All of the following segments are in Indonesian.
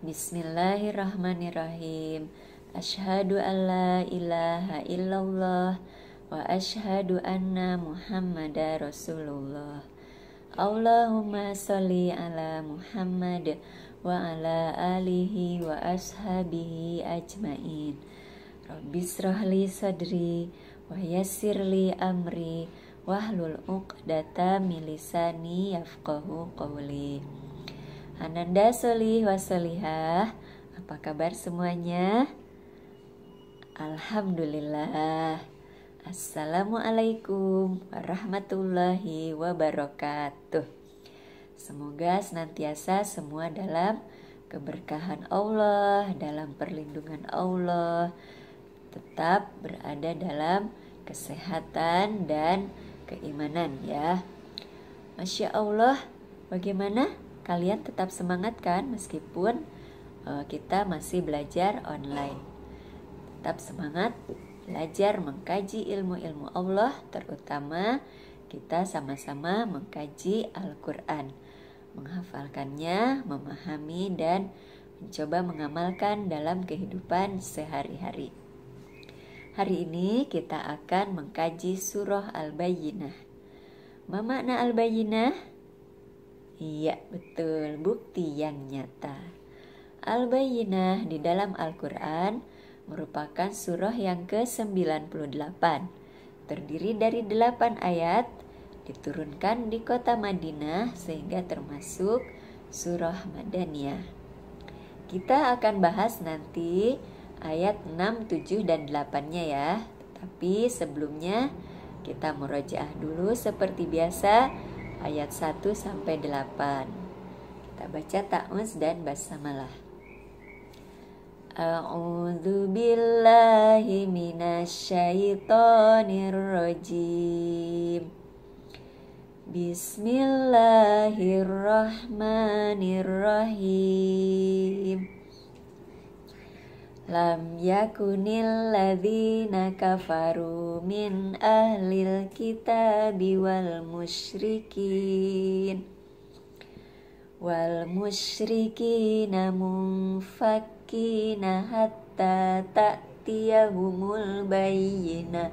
Bismillahirrahmanirrahim. Asyhadu an la ilaha illallah wa asyhadu anna Muhammadar Rasulullah. Allahumma sholli ala Muhammad wa ala alihi wa ashabihi ajmain. Rabbishrahli sadri wa yassirli amri wahlul 'uqdatam min lisani yafqahu qawli. Ananda sholih wa sholihah, apa kabar semuanya? Alhamdulillah. Assalamualaikum warahmatullahi wabarakatuh. Semoga senantiasa semua dalam keberkahan Allah, dalam perlindungan Allah, tetap berada dalam kesehatan dan keimanan ya. Masya Allah, bagaimana? Kalian tetap semangat kan meskipun kita masih belajar online. Tetap semangat belajar mengkaji ilmu-ilmu Allah, terutama kita sama-sama mengkaji Al-Quran, menghafalkannya, memahami dan mencoba mengamalkan dalam kehidupan sehari-hari. Hari ini kita akan mengkaji surah Al-Bayyinah. Apa makna Al-Bayyinah? Iya, betul, bukti yang nyata. Al-Bayyinah di dalam Al-Quran merupakan surah yang ke-98. Terdiri dari 8 ayat, diturunkan di kota Madinah sehingga termasuk surah Madaniyah. Kita akan bahas nanti ayat 6, 7, dan 8-nya ya. Tapi sebelumnya kita murojaah dulu seperti biasa ayat 1 sampai 8. Kita baca ta'awuz dan basmalah. A'udzu billahi minasyaitonir rajim. Bismillahirrahmanirrahim. Lam yakunil ladzina kafaru min ahlil kitabi wal musyrikina munfakkina hatta ta'tiyahumul bayyinah.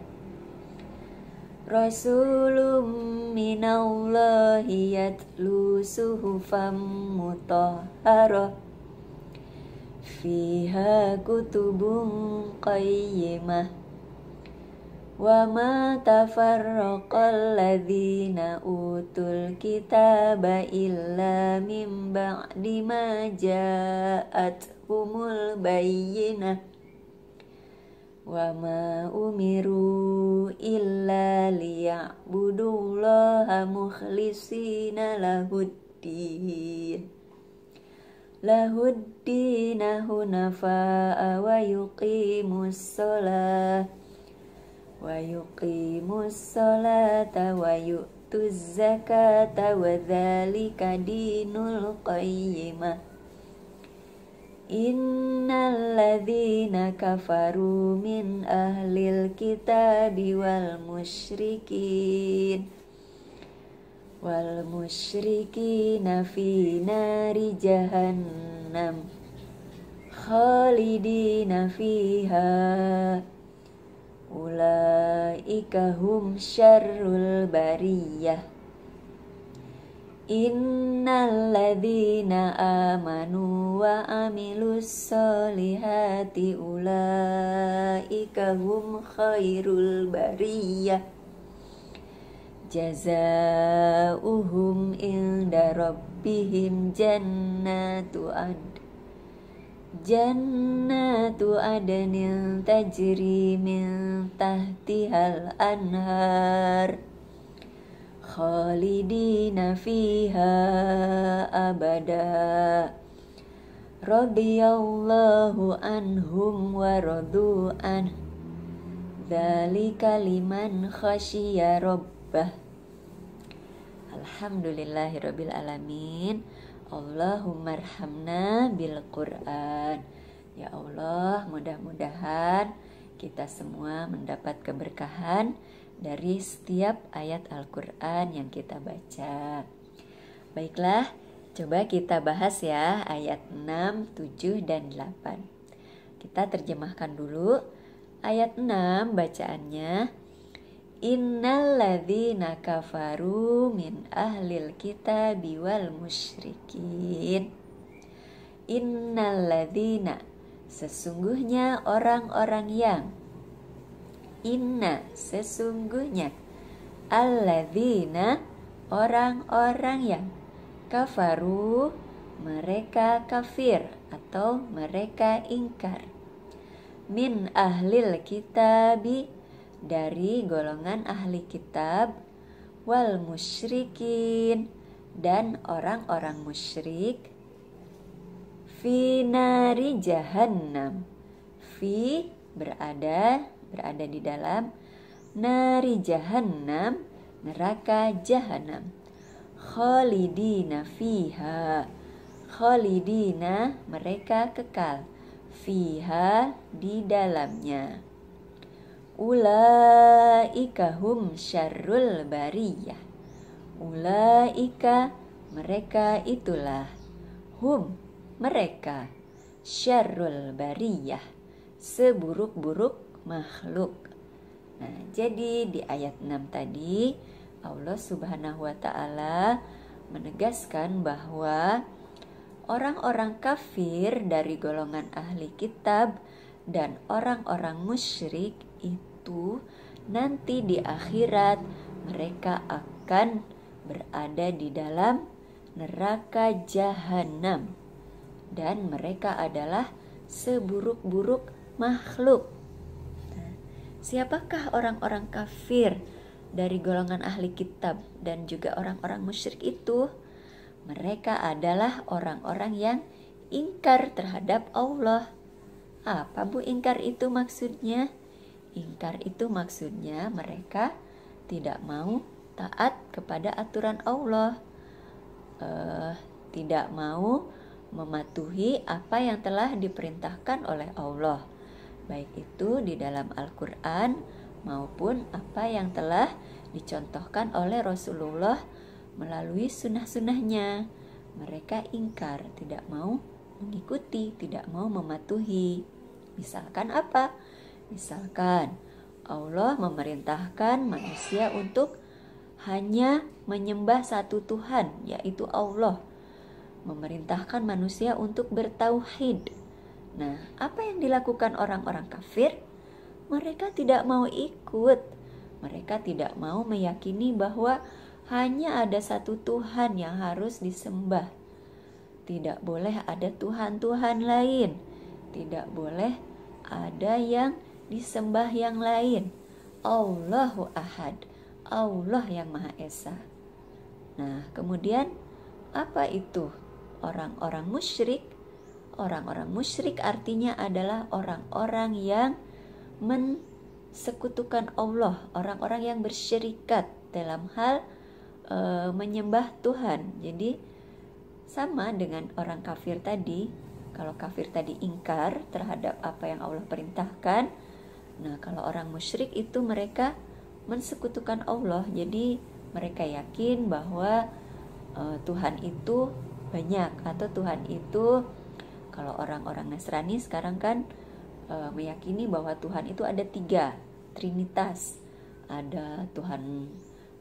Rasulun minallahi yatlu suhufam mutahharah fiha kutubun qayyimah wa ma tafarraqal ladzina utul kitaba illa min ba'di ma ja'athumul bayyinah wa ma umiru illa liya'budullaha mukhlishina lahuddina hunafa'a wa yuqimus sholata wa yu'tuz zakata wa dzalika dinul qayyimah. Innal ladzina kafaru min ahlil kitabi wal musyrikina fi nari jahannam khalidina fiha ulaika hum syarrul bariyah. Innal ladzina amanu wa amilus solihati ulaika hum khairul bariyah. Jazaa'uhum inda rabbihim jannatu adnin tajri min tahtihal anhar khalidina fiha abada radhiyallahu anhum wa radu an dzalika liman khasyiya rabbah. Alhamdulillahirabbil alamin. Allahumma arhamna bil Qur'an. Ya Allah, mudah-mudahan kita semua mendapat keberkahan dari setiap ayat Al-Quran yang kita baca. Baiklah, Coba kita bahas ya ayat 6, 7, dan 8. Kita terjemahkan dulu. Ayat 6 bacaannya, Innalladzina kafaru min ahlil kitabi wal musyrikin. Innalladzina, sesungguhnya orang-orang yang, inna, sesungguhnya, alladzina, orang-orang yang, kafaru, mereka kafir atau mereka ingkar, min ahlil kitabi, dari golongan ahli kitab, wal musyrikin, dan orang-orang musyrik, fi nari jahannam, fi berada di dalam, nari jahannam, neraka jahanam, khalidina fiha, khalidina, mereka kekal, fiha, di dalamnya. Ulaika hum syarrul bariyah, ulaika, mereka itulah, hum, mereka, syarrul bariyah, seburuk-buruk makhluk. Nah, jadi di ayat 6 tadi Allah Subhanahu wa ta'ala menegaskan bahwa orang-orang kafir dari golongan ahli kitab dan orang-orang musyrik itu nanti di akhirat mereka akan berada di dalam neraka jahanam dan mereka adalah seburuk-buruk makhluk. Nah, siapakah orang-orang kafir dari golongan ahli kitab dan juga orang-orang musyrik itu? Mereka adalah orang-orang yang ingkar terhadap Allah. Apa Bu ingkar itu maksudnya? Ingkar itu maksudnya mereka tidak mau taat kepada aturan Allah, tidak mau mematuhi apa yang telah diperintahkan oleh Allah, baik itu di dalam Al-Quran maupun apa yang telah dicontohkan oleh Rasulullah melalui sunnah-sunnahnya. Mereka ingkar, tidak mau mengikuti, tidak mau mematuhi. Misalkan apa? Misalkan Allah memerintahkan manusia untuk hanya menyembah satu Tuhan, yaitu Allah. Memerintahkan manusia untuk bertauhid. Nah, apa yang dilakukan orang-orang kafir? Mereka tidak mau ikut. Mereka tidak mau meyakini bahwa hanya ada satu Tuhan yang harus disembah. Tidak boleh ada Tuhan-Tuhan lain. Tidak boleh ada yang disembah yang lain. Allahu Ahad, Allah yang Maha Esa. Nah, kemudian apa itu orang-orang musyrik? Orang-orang musyrik artinya adalah orang-orang yang mensekutukan Allah, orang-orang yang bersyirikat dalam hal menyembah Tuhan. Jadi sama dengan orang kafir tadi. Kalau kafir tadi ingkar terhadap apa yang Allah perintahkan, nah kalau orang musyrik itu mereka mensekutukan Allah. Jadi mereka yakin bahwa Tuhan itu banyak, atau Tuhan itu, kalau orang-orang Nasrani sekarang kan meyakini bahwa Tuhan itu ada 3, Trinitas. Ada Tuhan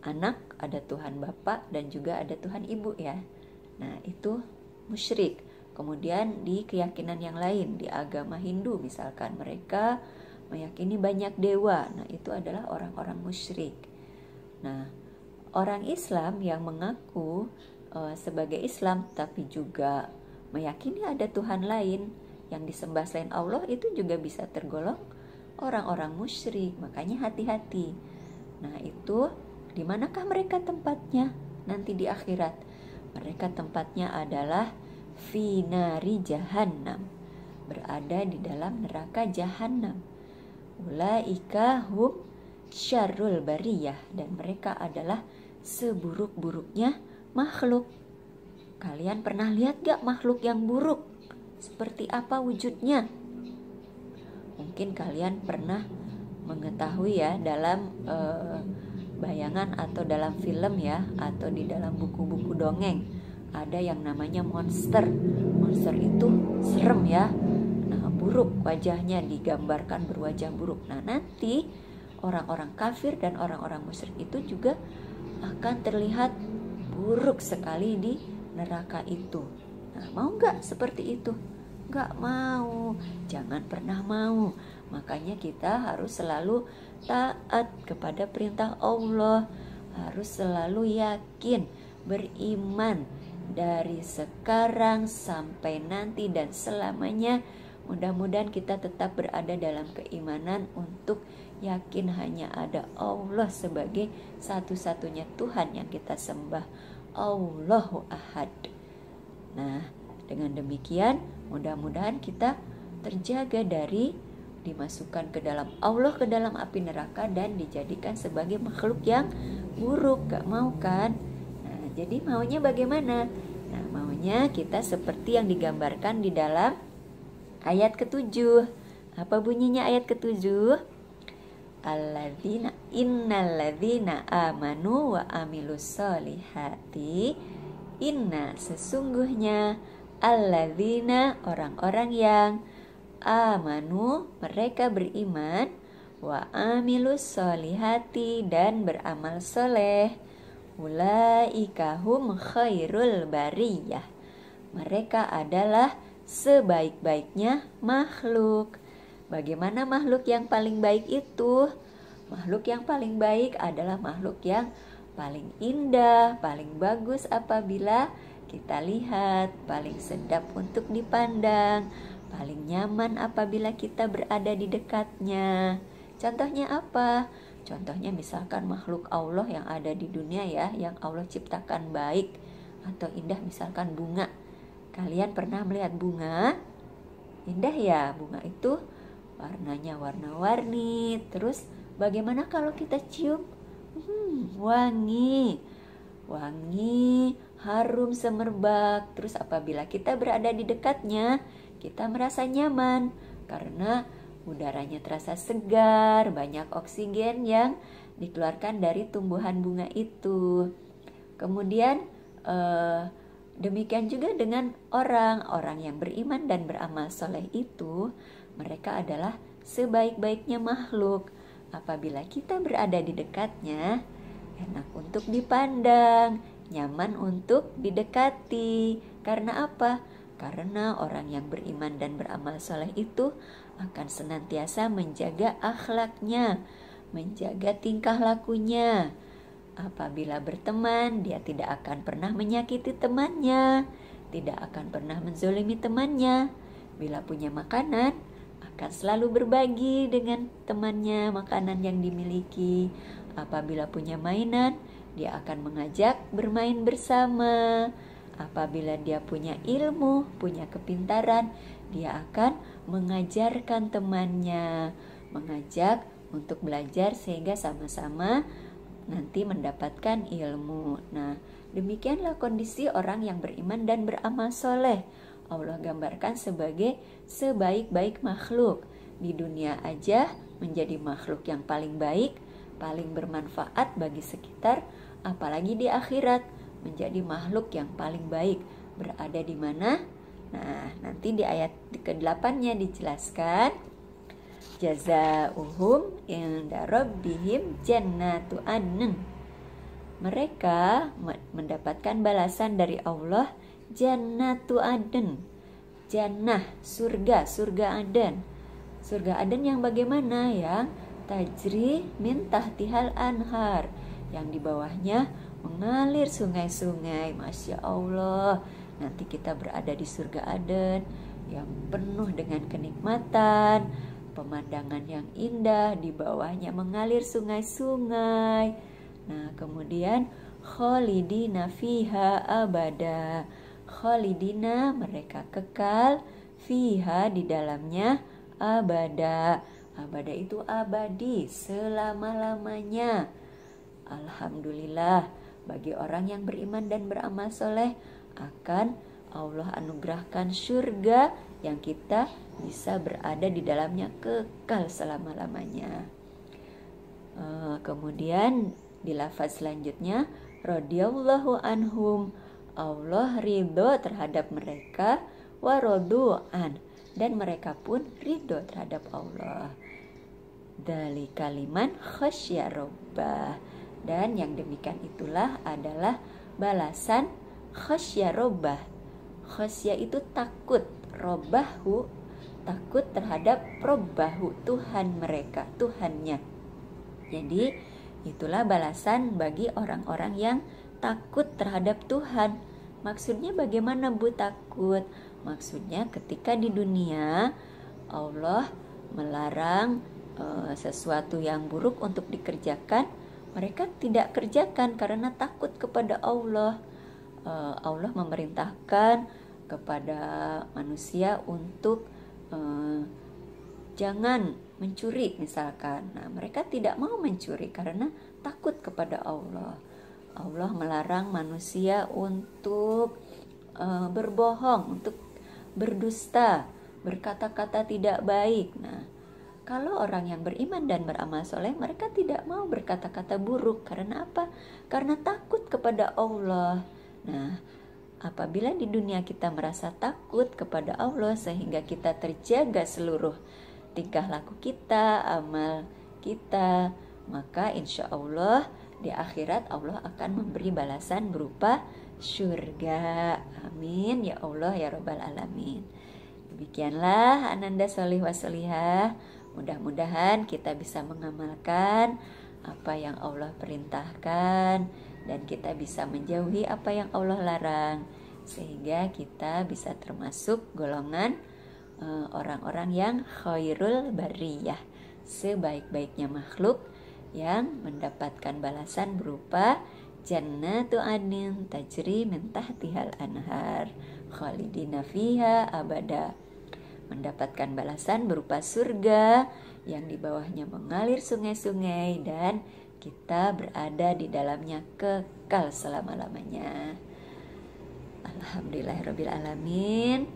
Anak, ada Tuhan Bapa, dan juga ada Tuhan Ibu ya. Nah itu musyrik. Kemudian di keyakinan yang lain, di agama Hindu misalkan, mereka meyakini banyak dewa. Nah itu adalah orang-orang musyrik. Nah orang Islam yang mengaku sebagai Islam tapi juga meyakini ada Tuhan lain yang disembah selain Allah, itu juga bisa tergolong orang-orang musyrik. Makanya hati-hati. Nah itu di manakah mereka tempatnya nanti di akhirat? Mereka tempatnya adalah fi nari jahannam, berada di dalam neraka jahanam. Ulaika hum syarrul bariyah, dan mereka adalah seburuk-buruknya makhluk. Kalian pernah lihat gak makhluk yang buruk? Seperti apa wujudnya? Mungkin kalian pernah mengetahui ya dalam bayangan atau dalam film ya, atau di dalam buku-buku dongeng. ada yang namanya monster. Monster itu serem ya. Nah, buruk wajahnya, digambarkan berwajah buruk. Nah, nanti orang-orang kafir dan orang-orang musyrik itu juga akan terlihat buruk sekali di neraka itu. Nah, mau nggak seperti itu? Nggak mau, jangan pernah mau. Makanya kita harus selalu taat kepada perintah Allah, harus selalu yakin, beriman dari sekarang sampai nanti dan selamanya. Mudah-mudahan kita tetap berada dalam keimanan untuk yakin hanya ada Allah sebagai satu-satunya Tuhan yang kita sembah, Allahu Ahad. Nah, dengan demikian mudah-mudahan kita terjaga dari dimasukkan ke dalam Allah, ke dalam api neraka, dan dijadikan sebagai makhluk yang buruk. Gak mau kan? Nah, jadi maunya bagaimana? Nah, maunya kita seperti yang digambarkan di dalam ayat ke-7. Apa bunyinya ayat ke-7? Alladzina innalladzina amanu wa amilus solihati, inna sesungguhnya alladzina orang-orang yang amanu mereka beriman, wa amilus solihati dan beramal soleh, ulaika hum khairul bariyah mereka adalah sebaik-baiknya makhluk. Bagaimana makhluk yang paling baik itu? Makhluk yang paling baik adalah makhluk yang paling indah, paling bagus apabila kita lihat, paling sedap untuk dipandang, paling nyaman apabila kita berada di dekatnya. Contohnya apa? Contohnya misalkan makhluk Allah yang ada di dunia ya, yang Allah ciptakan baik atau indah, misalkan bunga. Kalian pernah melihat bunga? Indah ya, bunga itu warnanya warna-warni. Terus bagaimana kalau kita cium? Wangi, harum semerbak. Terus apabila kita berada di dekatnya, kita merasa nyaman karena udaranya terasa segar, banyak oksigen yang dikeluarkan dari tumbuhan bunga itu. Kemudian demikian juga dengan orang yang beriman dan beramal soleh itu, mereka adalah sebaik-baiknya makhluk. Apabila kita berada di dekatnya, enak untuk dipandang, nyaman untuk didekati. Karena apa? Karena orang yang beriman dan beramal soleh itu akan senantiasa menjaga akhlaknya, menjaga tingkah lakunya. Apabila berteman, dia tidak akan pernah menyakiti temannya, tidak akan pernah menzolimi temannya. Bila punya makanan, akan selalu berbagi dengan temannya makanan yang dimiliki. Apabila punya mainan, dia akan mengajak bermain bersama. Apabila dia punya ilmu, punya kepintaran, dia akan mengajarkan temannya, mengajak untuk belajar sehingga sama-sama nanti mendapatkan ilmu. Nah, demikianlah kondisi orang yang beriman dan beramal soleh. Allah gambarkan sebagai sebaik-baik makhluk. Di dunia aja menjadi makhluk yang paling baik, paling bermanfaat bagi sekitar, apalagi di akhirat menjadi makhluk yang paling baik. Berada di mana? Nah, nanti di ayat ke-8-nya dijelaskan, jazauhum inda rabbihim jannatu adn. Mereka mendapatkan balasan dari Allah, jannatu adn. Jannah, surga Aden. Surga Aden yang bagaimana? Yang tajri min tahtihal anhar, yang di bawahnya mengalir sungai-sungai. Masya Allah, nanti kita berada di surga Aden yang penuh dengan kenikmatan, pemandangan yang indah, di bawahnya mengalir sungai-sungai. Nah, kemudian khalidina fiha abada. Khalidina mereka kekal, fiha di dalamnya, abada. Abada itu abadi, selama-lamanya. Alhamdulillah, bagi orang yang beriman dan beramal soleh akan Allah anugerahkan surga yang kita bisa berada di dalamnya kekal selama-lamanya. Kemudian di lafaz selanjutnya, radhiyallahu anhum, Allah ridho terhadap mereka, warodu'an, dan mereka pun ridho terhadap Allah. Dzalika liman khasyya rabbah. Dan yang demikian itulah adalah balasan khasyya rabbah. Khasyya itu takut, robbahu takut terhadap robbahu, Tuhan mereka, Tuhannya. Jadi itulah balasan bagi orang-orang yang takut terhadap Tuhan. Maksudnya bagaimana Bu takut? Maksudnya ketika di dunia Allah melarang sesuatu yang buruk untuk dikerjakan, mereka tidak kerjakan karena takut kepada Allah. Allah memerintahkan kepada manusia untuk jangan mencuri misalkan. Nah, mereka tidak mau mencuri karena takut kepada Allah. Allah melarang manusia untuk berbohong, untuk berdusta, berkata-kata tidak baik. Nah, kalau orang yang beriman dan beramal soleh, mereka tidak mau berkata-kata buruk. Karena apa? Karena takut kepada Allah. Nah, apabila di dunia kita merasa takut kepada Allah sehingga kita terjaga seluruh tingkah laku kita, amal kita, maka insya Allah di akhirat Allah akan memberi balasan berupa surga. Amin ya Allah ya Rabbal Alamin. Demikianlah Ananda Sholih Wasolihah. Mudah-mudahan kita bisa mengamalkan apa yang Allah perintahkan dan kita bisa menjauhi apa yang Allah larang, sehingga kita bisa termasuk golongan orang-orang yang khairul bariyah, sebaik-baiknya makhluk yang mendapatkan balasan berupa jannatu adnin tajri min tahtihal anhar khalidina fiha abada, mendapatkan balasan berupa surga yang di bawahnya mengalir sungai-sungai dan kita berada di dalamnya kekal selama-lamanya. Alhamdulillahirabbil alamin.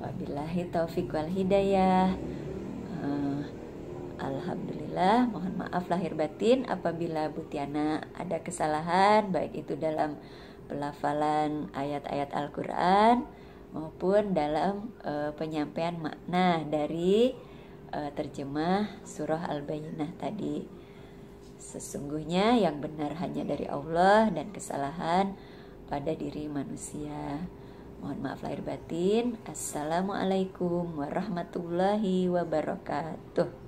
Wabillahi taufik wal hidayah. Alhamdulillah, mohon maaf lahir batin apabila Bu Tiana ada kesalahan, baik itu dalam pelafalan ayat-ayat Al-Quran maupun dalam penyampaian makna dari terjemah surah Al-Bayyinah tadi. Sesungguhnya yang benar hanya dari Allah dan kesalahan pada diri manusia. Mohon maaf lahir batin. Assalamualaikum warahmatullahi wabarakatuh.